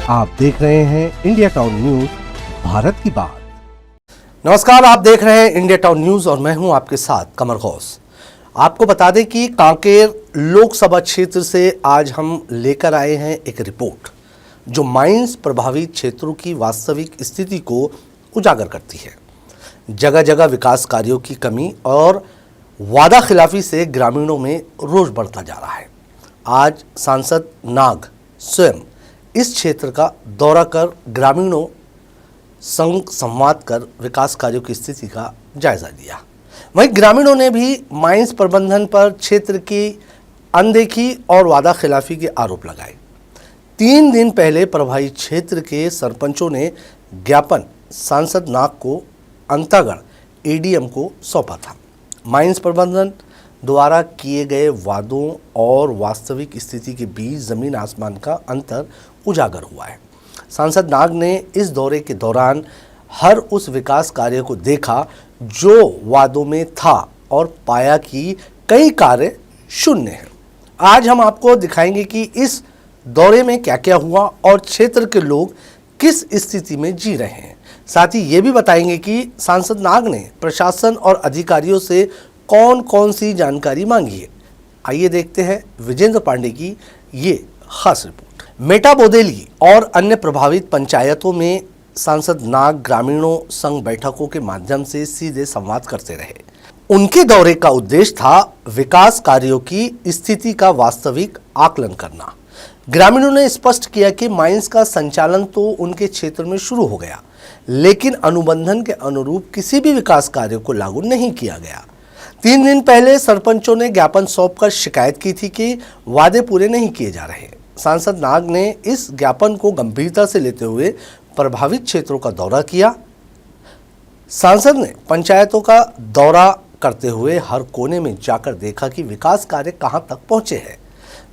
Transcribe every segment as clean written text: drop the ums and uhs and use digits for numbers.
आप देख रहे हैं इंडिया टाउन न्यूज, भारत की बात। नमस्कार, आप देख रहे हैं इंडिया टाउन न्यूज और मैं हूं आपके साथ कमर गौस। आपको बता दें कि कांकेर लोकसभा क्षेत्र से आज हम लेकर आए हैं एक रिपोर्ट जो माइंस प्रभावित क्षेत्रों की वास्तविक स्थिति को उजागर करती है। जगह जगह विकास कार्यों की कमी और वादा खिलाफी से ग्रामीणों में रोष बढ़ता जा रहा है। आज सांसद नाग स्वयं इस क्षेत्र का दौरा कर ग्रामीणों संग संवाद कर विकास कार्यों की स्थिति का जायजा लिया। वहीं ग्रामीणों ने भी माइंस प्रबंधन पर क्षेत्र की अनदेखी और वादा खिलाफी के आरोप लगाए। 3 दिन पहले प्रभावित क्षेत्र के सरपंचों ने ज्ञापन सांसद नाग को अंतागढ़ एडीएम को सौंपा था। माइंस प्रबंधन द्वारा किए गए वादों और वास्तविक स्थिति के बीच जमीन आसमान का अंतर उजागर हुआ है। सांसद नाग ने इस दौरे के दौरान हर उस विकास कार्य को देखा जो वादों में था और पाया कि कई कार्य शून्य हैं। आज हम आपको दिखाएंगे कि इस दौरे में क्या क्या हुआ और क्षेत्र के लोग किस स्थिति में जी रहे हैं। साथ ही ये भी बताएंगे कि सांसद नाग ने प्रशासन और अधिकारियों से कौन कौन सी जानकारी मांगी है। आइए देखते हैं विजेंद्र पांडे की ये खास रिपोर्ट। मेटा बोदेली और अन्य प्रभावित पंचायतों में सांसद नाग ग्रामीणों संग बैठकों के माध्यम से सीधे संवाद करते रहे। उनके दौरे का उद्देश्य था विकास कार्यों की स्थिति का वास्तविक आकलन करना। ग्रामीणों ने स्पष्ट किया कि माइंस का संचालन तो उनके क्षेत्र में शुरू हो गया, लेकिन अनुबंधन के अनुरूप किसी भी विकास कार्य को लागू नहीं किया गया। 3 दिन पहले सरपंचों ने ज्ञापन सौंपकर शिकायत की थी कि वादे पूरे नहीं किए जा रहे। सांसद नाग ने इस ज्ञापन को गंभीरता से लेते हुए प्रभावित क्षेत्रों का दौरा किया। सांसद ने पंचायतों का दौरा करते हुए हर कोने में जाकर देखा कि विकास कार्य कहां तक पहुंचे हैं।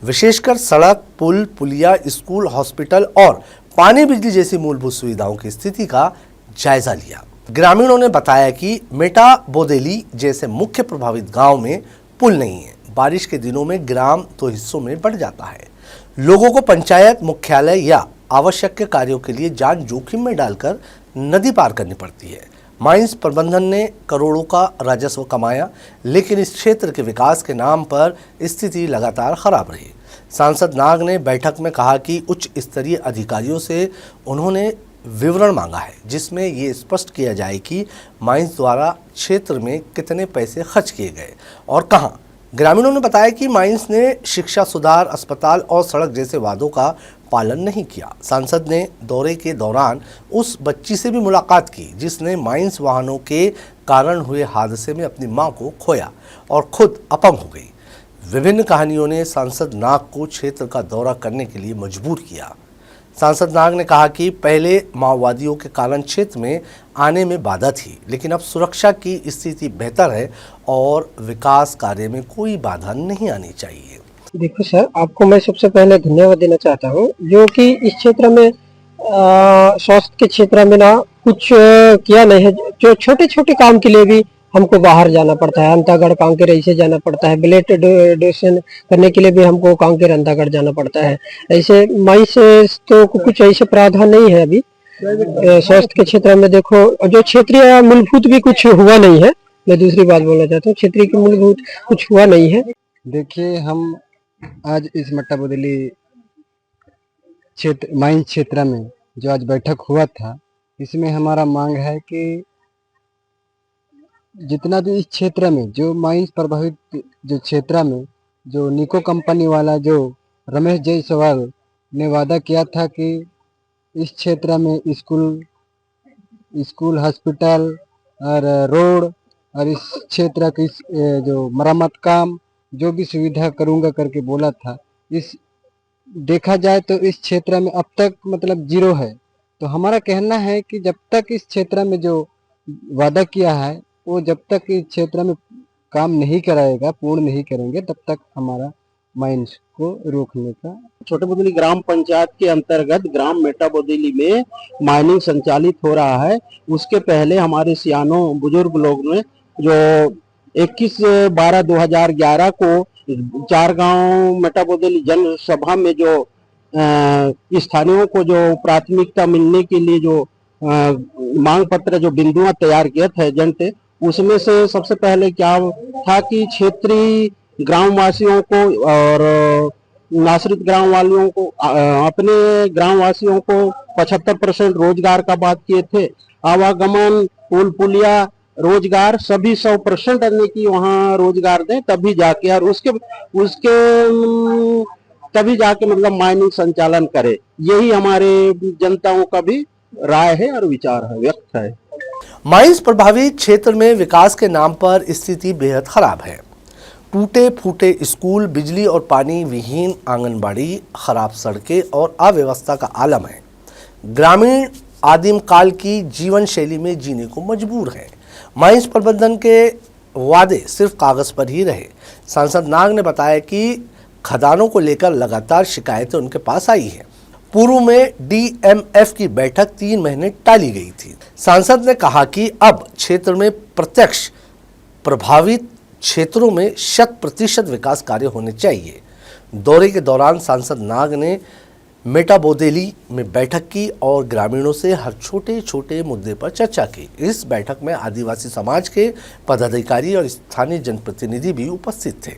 विशेषकर सड़क, पुल, पुलिया, स्कूल, हॉस्पिटल और पानी बिजली जैसी मूलभूत सुविधाओं की स्थिति का जायजा लिया। ग्रामीणों ने बताया कि मेटा बोदेली जैसे मुख्य प्रभावित गांव में पुल नहीं है। बारिश के दिनों में ग्राम 2 हिस्सों में बढ़ जाता है। लोगों को पंचायत मुख्यालय या आवश्यक कार्यों के लिए जान जोखिम में डालकर नदी पार करनी पड़ती है। माइंस प्रबंधन ने करोड़ों का राजस्व कमाया, लेकिन इस क्षेत्र के विकास के नाम पर स्थिति लगातार खराब रही। सांसद नाग ने बैठक में कहा कि उच्च स्तरीय अधिकारियों से उन्होंने विवरण मांगा है, जिसमें ये स्पष्ट किया जाए कि माइंस द्वारा क्षेत्र में कितने पैसे खर्च किए गए और कहाँ। ग्रामीणों ने बताया कि माइंस ने शिक्षा सुधार, अस्पताल और सड़क जैसे वादों का पालन नहीं किया। सांसद ने दौरे के दौरान उस बच्ची से भी मुलाकात की जिसने माइंस वाहनों के कारण हुए हादसे में अपनी मां को खोया और खुद अपंग हो गई। विभिन्न कहानियों ने सांसद नाग को क्षेत्र का दौरा करने के लिए मजबूर किया। सांसद नाग ने कहा कि पहले माओवादियों के कारण क्षेत्र में आने में बाधा थी, लेकिन अब सुरक्षा की स्थिति बेहतर है और विकास कार्य में कोई बाधा नहीं आनी चाहिए। देखो सर, आपको मैं सबसे पहले धन्यवाद देना चाहता हूँ जो कि इस क्षेत्र में स्वास्थ्य के क्षेत्र में ना कुछ किया नहीं है। जो छोटे छोटे काम के लिए भी हमको बाहर जाना पड़ता है, अंतागढ़ कांकेर ऐसे जाना पड़ता है। ब्लड डोनेशन करने के लिए भी हमको कांकेर अंतागढ़ जाना पड़ता है। ऐसे माइंस तो कुछ ऐसे प्रावधान नहीं है अभी स्वास्थ्य के क्षेत्र में। देखो, जो क्षेत्रीय मूलभूत भी कुछ हुआ नहीं है। मैं दूसरी बात बोलना चाहता हूँ, क्षेत्रीय की मूलभूत कुछ हुआ नहीं है। देखिए, हम आज इस मेटा बोदेली क्षेत्र माइंस क्षेत्र में जो आज बैठक हुआ था, इसमें हमारा मांग है कि जितना भी इस क्षेत्र में जो माइंस प्रभावित जो क्षेत्र में जो निको कंपनी वाला जो रमेश जायसवाल ने वादा किया था कि इस क्षेत्र में स्कूल, हॉस्पिटल और रोड और इस क्षेत्र की जो मरम्मत काम जो भी सुविधा करूंगा करके बोला था, इस देखा जाए तो इस क्षेत्र में अब तक मतलब 0 है। तो हमारा कहना है कि जब तक इस क्षेत्र में जो वादा किया है वो जब तक इस क्षेत्र में काम नहीं कराएगा, पूर्ण नहीं करेंगे, तब तक हमारा माइंस को रोकने का। छोटे बोदेली ग्राम पंचायत के अंतर्गत ग्राम मेटा बोदेली में माइनिंग संचालित हो रहा है। उसके पहले हमारे सियानों बुजुर्ग लोग ने जो 21/12/2011 को 4 गांव मेटा बोदेली जन सभा में जो स्थानीयों को जो प्राथमिकता मिलने के लिए जो मांग पत्र जो बिंदुआं तैयार किए थे एजेंट, उसमें से सबसे पहले क्या था कि क्षेत्रीय ग्रामवासियों को और नाश्रित ग्राम वालियों को अपने ग्रामवासियों को 75% रोजगार का बात किए थे। आवागमन, पुल पुलिया, रोजगार सभी 100% अन्य की वहाँ रोजगार दें, तभी जाके और उसके उसके तभी जाके मतलब माइनिंग संचालन करे। यही हमारे जनताओं का भी राय है और विचार है, व्यक्त है। माइंस प्रभावित क्षेत्र में विकास के नाम पर स्थिति बेहद खराब है। टूटे फूटे स्कूल, बिजली और पानी विहीन आंगनबाड़ी, खराब सड़कें और अव्यवस्था का आलम है। ग्रामीण आदिम काल की जीवन शैली में जीने को मजबूर है। माइंस प्रबंधन के वादे सिर्फ कागज पर ही रहे। सांसद नाग ने बताया कि खदानों को लेकर लगातार शिकायतें उनके पास आई हैं। पूर्व में डीएमएफ की बैठक 3 महीने टाली गई थी। सांसद ने कहा कि अब क्षेत्र में प्रत्यक्ष प्रभावित क्षेत्रों में 100% विकास कार्य होने चाहिए। दौरे के दौरान सांसद नाग ने मेटाबोदेली में बैठक की और ग्रामीणों से हर छोटे छोटे मुद्दे पर चर्चा की। इस बैठक में आदिवासी समाज के पदाधिकारी और स्थानीय जनप्रतिनिधि भी उपस्थित थे।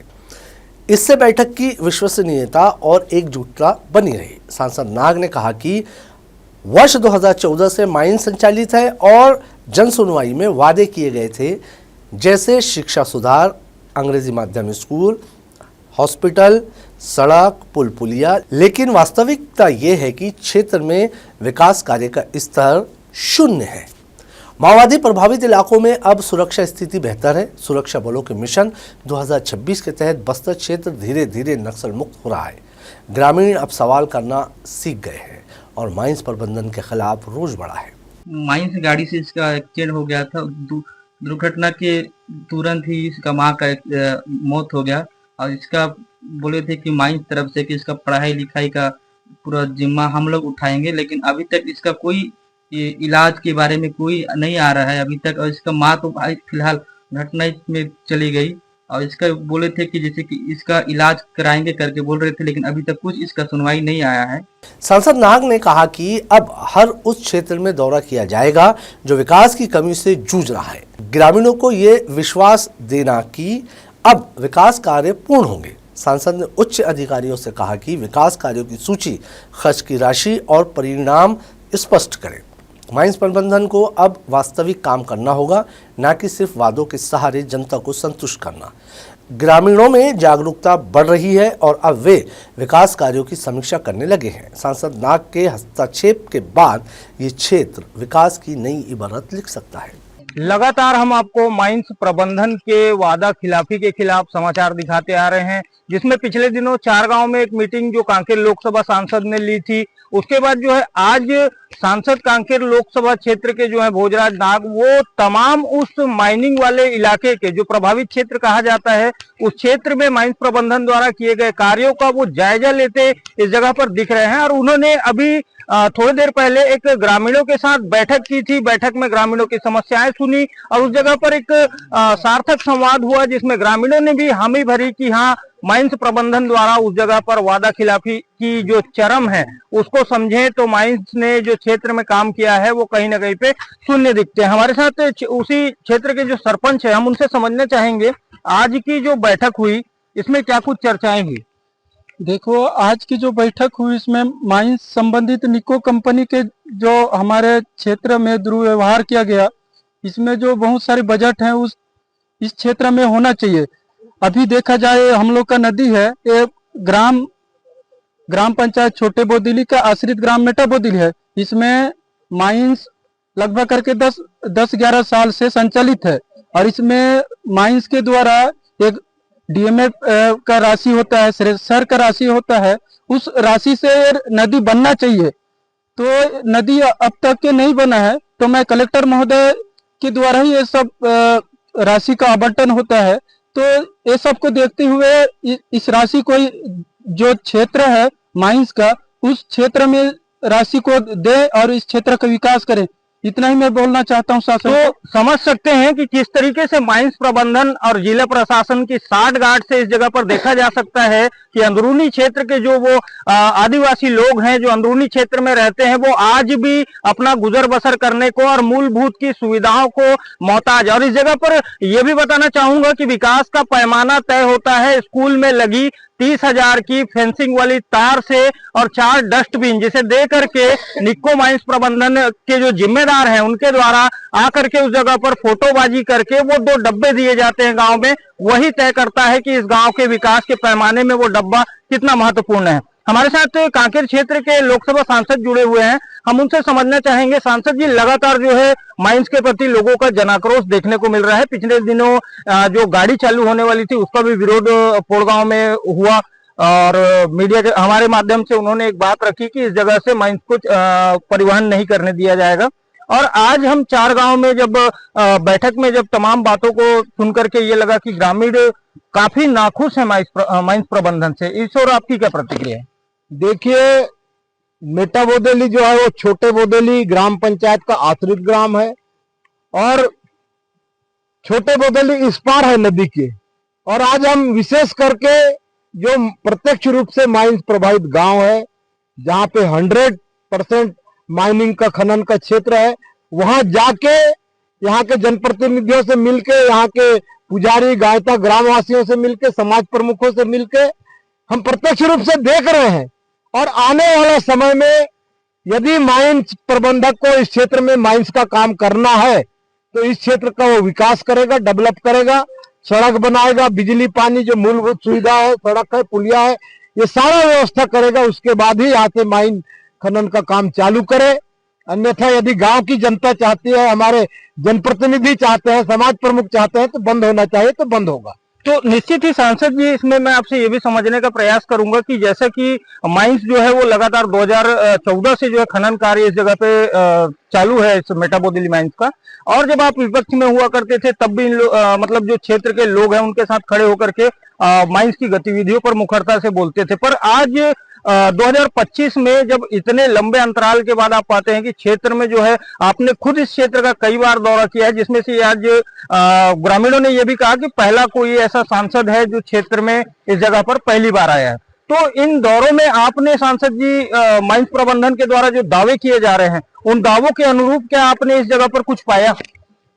इससे बैठक की विश्वसनीयता और एकजुटता बनी रही। सांसद नाग ने कहा कि वर्ष 2014 से माइन संचालित है और जन सुनवाई में वादे किए गए थे, जैसे शिक्षा सुधार, अंग्रेजी माध्यम स्कूल, हॉस्पिटल, सड़क, पुल पुलिया। लेकिन वास्तविकता ये है कि क्षेत्र में विकास कार्य का स्तर 0 है। माओवादी प्रभावित इलाकों में अब सुरक्षा स्थिति बेहतर है। सुरक्षा बलों के मिशन 2026 के तहत बस्तर क्षेत्र धीरे धीरे नक्सल मुक्त हो रहा है। ग्रामीण अब सवाल करना सीख गए हैं और माइंस प्रबंधन के खिलाफ रोष बढ़ा है। माइंस गाड़ी से इसका एक्सीडेंट हो गया था। दुर्घटना के तुरंत ही इसका माँ का मौत हो गया और इसका बोले थे कि माइंस तरफ से कि इसका पढ़ाई लिखाई का पूरा जिम्मा हम लोग उठाएंगे, लेकिन अभी तक इसका कोई इलाज के बारे में कोई नहीं आ रहा है अभी तक। और इसका माँ तो फिलहाल घटना में चली गई और इसका बोले थे कि जैसे कि इसका इलाज कराएंगे करके बोल रहे थे, लेकिन अभी तक कुछ इसका सुनवाई नहीं आया है। सांसद नाग ने कहा कि अब हर उस क्षेत्र में दौरा किया जाएगा जो विकास की कमी से जूझ रहा है। ग्रामीणों को ये विश्वास देना कि अब विकास कार्य पूर्ण होंगे। सांसद ने उच्च अधिकारियों से कहा कि विकास कार्यों की सूची, खर्च की राशि और परिणाम स्पष्ट करें। माइंस प्रबंधन को अब वास्तविक काम करना होगा, न कि सिर्फ वादों के सहारे जनता को संतुष्ट करना। ग्रामीणों में जागरूकता बढ़ रही है और अब वे विकास कार्यों की समीक्षा करने लगे हैं। सांसद नाग के हस्तक्षेप के बाद ये क्षेत्र विकास की नई इबारत लिख सकता है। लगातार हम आपको माइंस प्रबंधन के वादा खिलाफी के खिलाफ समाचार दिखाते आ रहे हैं, जिसमें पिछले दिनों 4 गांव में एक मीटिंग जो कांकेर लोकसभा सांसद ने ली थी, उसके बाद जो है आज सांसद कांकेर लोकसभा क्षेत्र के जो है भोजराज नाग, वो तमाम उस माइनिंग वाले इलाके के जो प्रभावित क्षेत्र कहा जाता है, उस क्षेत्र में माइंस प्रबंधन द्वारा किए गए कार्यों का वो जायजा लेते इस जगह पर दिख रहे हैं। और उन्होंने अभी थोड़ी देर पहले एक ग्रामीणों के साथ बैठक की थी। बैठक में ग्रामीणों की समस्याएं सुनी और उस जगह पर एक सार्थक संवाद हुआ, जिसमें ग्रामीणों ने भी हामी भरी कि हाँ, माइंस प्रबंधन द्वारा उस जगह पर वादा खिलाफी की जो चरम है उसको समझें तो माइंस ने जो क्षेत्र में काम किया है वो कहीं ना कहीं पे शून्य दिखते हैं। हमारे साथ उसी क्षेत्र के जो सरपंच है, हम उनसे समझना चाहेंगे आज की जो बैठक हुई इसमें क्या कुछ चर्चाएं हुई। देखो, आज की जो बैठक हुई इसमें माइंस संबंधित निको कंपनी के जो हमारे क्षेत्र में दुर्व्यवहार किया गया, इसमें जो बहुत सारे बजट हैं उस इस क्षेत्र में होना चाहिए। अभी देखा जाए, हम लोग का नदी है, ये ग्राम पंचायत छोटे बोदिली का आश्रित ग्राम मेटा बोदिली है। इसमें माइंस लगभग करके 10-11 साल से संचालित है और इसमें माइंस के द्वारा एक डीएमएफ का राशि होता है, सर का राशि होता है, उस राशि से नदी बनना चाहिए। तो नदी अब तक के नहीं बना है, तो मैं कलेक्टर महोदय के द्वारा ही ये सब राशि का आवंटन होता है। तो ये सब को देखते हुए इस राशि को जो क्षेत्र है माइंस का, उस क्षेत्र में राशि को दे और इस क्षेत्र का विकास करें। इतना ही मैं बोलना चाहता हूँ शासन को। तो समझ सकते हैं कि किस तरीके से माइंस प्रबंधन और जिला प्रशासन की साठगांठ से इस जगह पर देखा जा सकता है कि अंदरूनी क्षेत्र के जो वो आदिवासी लोग हैं, जो अंदरूनी क्षेत्र में रहते हैं, वो आज भी अपना गुजर बसर करने को और मूलभूत की सुविधाओं को मोहताज। और इस जगह पर यह भी बताना चाहूंगा कि विकास का पैमाना तय होता है स्कूल में लगी 30,000 की फेंसिंग वाली तार से और 4 डस्टबिन, जिसे दे करके निक्को माइंस प्रबंधन के जो जिम्मेदार हैं उनके द्वारा आकर के उस जगह पर फोटोबाजी करके वो 2 डब्बे दिए जाते हैं गांव में। वही तय करता है कि इस गांव के विकास के पैमाने में वो डब्बा कितना महत्वपूर्ण है। हमारे साथ कांकेर क्षेत्र के लोकसभा सांसद जुड़े हुए हैं, हम उनसे समझना चाहेंगे। सांसद जी, लगातार जो है माइंस के प्रति लोगों का जनाक्रोश देखने को मिल रहा है। पिछले दिनों जो गाड़ी चालू होने वाली थी उसका भी विरोध पोड़गांव में हुआ और मीडिया के हमारे माध्यम से उन्होंने एक बात रखी कि इस जगह से माइंस को परिवहन नहीं करने दिया जाएगा। और आज हम 4 गांव में जब बैठक में जब तमाम बातों को सुनकर के ये लगा कि ग्रामीण काफी नाखुश है माइंस प्रबंधन से। इस और आपकी क्या प्रतिक्रिया है? देखिए, मेटा बोदेली जो है वो छोटे बोदेली ग्राम पंचायत का आश्रित ग्राम है और छोटे बोदेली इस पार है नदी के। और आज हम विशेष करके जो प्रत्यक्ष रूप से माइंस प्रभावित गांव है, जहां पे 100% माइनिंग का खनन का क्षेत्र है, वहां जाके यहाँ के जनप्रतिनिधियों से मिलके, यहाँ के पुजारी गायता ग्रामवासियों से मिलके, समाज प्रमुखों से मिलके हम प्रत्यक्ष रूप से देख रहे हैं। और आने वाला समय में यदि माइंस प्रबंधक को इस क्षेत्र में माइंस का काम करना है तो इस क्षेत्र का वो विकास करेगा, डेवलप करेगा, सड़क बनाएगा, बिजली पानी जो मूलभूत सुविधा है, सड़क है, पुलिया है, ये सारा व्यवस्था करेगा। उसके बाद ही यहाँ से माइन खनन का काम चालू करे। अन्यथा यदि गांव की जनता चाहती है, हमारे जनप्रतिनिधि चाहते हैं, समाज प्रमुख चाहते हैं तो बंद होना चाहिए तो बंद होगा। तो निश्चित ही सांसद जी, इसमें मैं आपसे ये भी समझने का प्रयास करूंगा कि जैसा कि माइंस जो है वो लगातार 2014 से जो है खनन कार्य इस जगह पे चालू है, इस मेटा बोदेली माइंस का। और जब आप विपक्ष में हुआ करते थे तब भी मतलब जो क्षेत्र के लोग हैं उनके साथ खड़े होकर के माइंस की गतिविधियों पर मुखरता से बोलते थे। पर आज 2025 में जब इतने लंबे अंतराल के बाद आप पाते हैं कि क्षेत्र में जो है, आपने खुद इस क्षेत्र का कई बार दौरा किया है, जिसमें से आज ग्रामीणों ने यह भी कहा कि पहला कोई ऐसा सांसद है जो क्षेत्र में इस जगह पर पहली बार आया है। तो इन दौरों में आपने सांसद जी माइंस प्रबंधन के द्वारा जो दावे किए जा रहे हैं उन दावों के अनुरूप क्या आपने इस जगह पर कुछ पाया?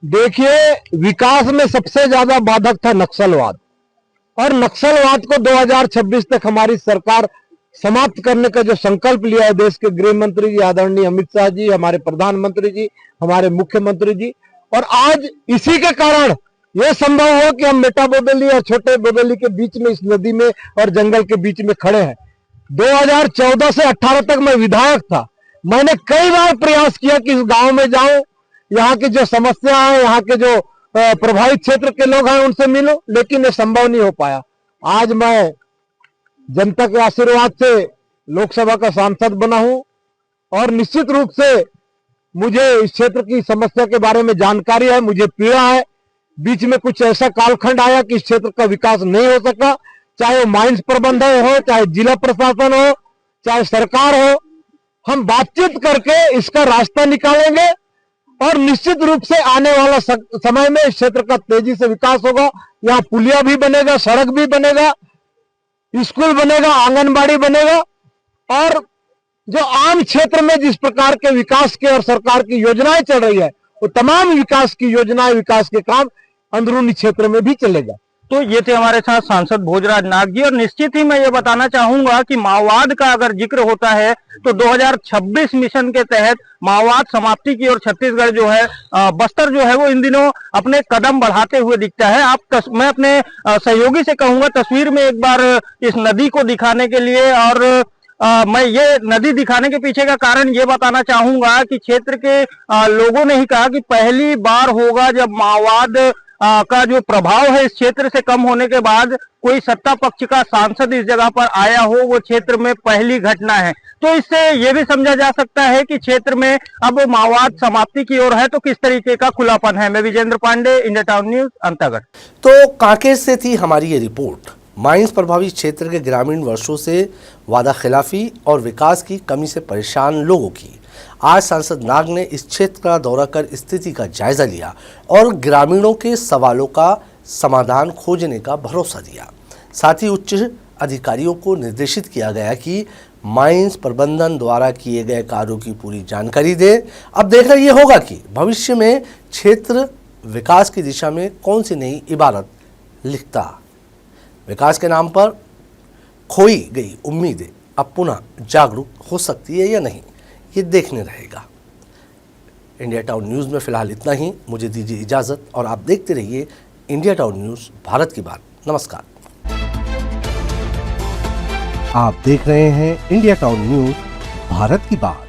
देखिए, विकास में सबसे ज्यादा बाधक था नक्सलवाद, और नक्सलवाद को 2026 तक हमारी सरकार समाप्त करने का जो संकल्प लिया है देश के गृह मंत्री जी आदरणीय अमित शाह जी, हमारे प्रधानमंत्री जी, हमारे मुख्यमंत्री जी, और आज इसी के कारण यह संभव हो कि हम मेटा बोदेली और छोटे बोदेली के बीच में, इस नदी में और जंगल के बीच में खड़े हैं। 2014 से 18 तक मैं विधायक था। मैंने कई बार प्रयास किया कि इस गांव में जाऊं, यहाँ की जो समस्या है, यहाँ के जो प्रभावित क्षेत्र के लोग हैं उनसे मिलूं, लेकिन ये संभव नहीं हो पाया। आज मैं जनता के आशीर्वाद से लोकसभा का सांसद बना हूं और निश्चित रूप से मुझे इस क्षेत्र की समस्या के बारे में जानकारी है, मुझे पीड़ा है। बीच में कुछ ऐसा कालखंड आया कि इस क्षेत्र का विकास नहीं हो सका, चाहे वो माइंस प्रबंधन हो, चाहे जिला प्रशासन हो, चाहे सरकार हो। हम बातचीत करके इसका रास्ता निकालेंगे और निश्चित रूप से आने वाला समय में इस क्षेत्र का तेजी से विकास होगा। यहाँ पुलिया भी बनेगा, सड़क भी बनेगा, स्कूल बनेगा, आंगनबाड़ी बनेगा, और जो आम क्षेत्र में जिस प्रकार के विकास के और सरकार की योजनाएं चल रही है वो तमाम विकास की योजनाएं, विकास के काम अंदरूनी क्षेत्र में भी चलेगा। तो ये थे हमारे साथ सांसद भोजराज नाग जी। और निश्चित ही मैं ये बताना चाहूंगा कि माओवाद का अगर जिक्र होता है तो 2026 मिशन के तहत माओवाद समाप्ति की ओर छत्तीसगढ़ जो है, बस्तर जो है वो इन दिनों अपने कदम बढ़ाते हुए दिखता है। मैं अपने सहयोगी से कहूंगा तस्वीर में एक बार इस नदी को दिखाने के लिए, और मैं ये नदी दिखाने के पीछे का कारण ये बताना चाहूंगा कि क्षेत्र के लोगों ने ही कहा कि पहली बार होगा जब माओवाद का जो प्रभाव है इस क्षेत्र से कम होने के बाद कोई सत्ता पक्ष का सांसद इस जगह पर आया हो, वो क्षेत्र में पहली घटना है। तो इससे ये भी समझा जा सकता है कि क्षेत्र में अब माओवाद समाप्ति की ओर है। तो किस तरीके का खुलापन है। मैं Vijendra Pandey, India town news, Antagarh. तो कांकेर से थी हमारी ये रिपोर्ट। माइंस प्रभावित क्षेत्र के ग्रामीण वर्षों से वादा खिलाफी और विकास की कमी से परेशान लोगों की आज सांसद नाग ने इस क्षेत्र का दौरा कर स्थिति का जायजा लिया और ग्रामीणों के सवालों का समाधान खोजने का भरोसा दिया। साथ ही उच्च अधिकारियों को निर्देशित किया गया कि माइंस प्रबंधन द्वारा किए गए कार्यों की पूरी जानकारी दे। अब देखना ये होगा कि भविष्य में क्षेत्र विकास की दिशा में कौन सी नई इबारत लिखता। विकास के नाम पर खोई गई उम्मीदें अब पुनः जागरूक हो सकती है या नहीं, ये देखने रहेगा। इंडिया टाउन न्यूज़ में फिलहाल इतना ही। मुझे दीजिए इजाज़त और आप देखते रहिए इंडिया टाउन न्यूज़, भारत की बात। नमस्कार। आप देख रहे हैं इंडिया टाउन न्यूज़, भारत की बात।